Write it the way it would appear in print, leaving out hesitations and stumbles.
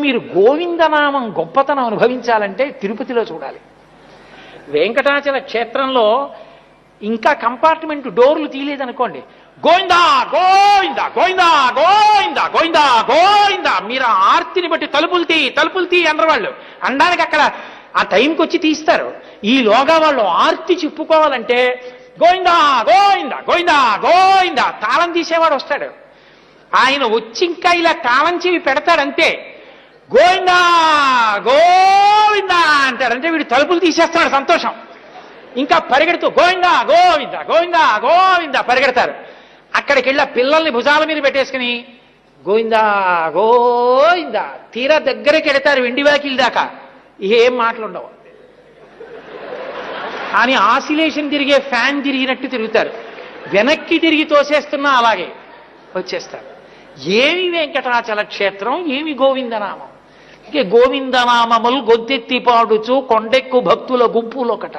మీరు గోవిందనామం గొప్పతనం అనుభవించాలంటే తిరుపతిలో చూడాలి. వెంకటాచల క్షేత్రంలో ఇంకా కంపార్ట్మెంట్ డోర్లు తీయలేదనుకోండి, గోవిందా గోవిందా గోవిందా గోవిందా గోవిందా గోవిందా, మీరు ఆర్తిని బట్టి తలుపులు తీ అన్నవాళ్ళు అనడానికి అక్కడ ఆ టైంకి వచ్చి తీస్తారు. ఈలోగా వాళ్ళు ఆర్తి చెప్పుకోవాలంటే గోవిందా గోవిందా గోవిందా గోవిందా, తాళం తీసేవాడు వస్తాడు. ఆయన వచ్చి ఇంకా ఇలా తాళం చెవి పెడతాడంతే, గోవిందా గోవిందా అంటాడంటే వీడు తలుపులు తీసేస్తున్నాడు సంతోషం. ఇంకా పరిగెడుతూ గోవిందా గోవిందా గోవిందా గోవిందా పరిగెడతారు. అక్కడికి వెళ్ళి పిల్లల్ని భుజాల మీద పెట్టేసుకుని గోవిందా గోవిందా, తీరా దగ్గరికి వెడతారు వెండి వాకిలి దాకా, ఏం మాటలుండవు. కానీ ఆసిలేషన్ తిరిగే ఫ్యాన్ తిరిగినట్టు తిరుగుతారు, వెనక్కి తిరిగి తోసేస్తున్నా అలాగే వచ్చేస్తారు. ఏమి వెంకటాచల క్షేత్రం, ఏమి గోవిందనామం. ఇంకే గోవిందనామములు గొంతెత్తి పాడుచు కొండెక్కు భక్తుల గుంపులొకట.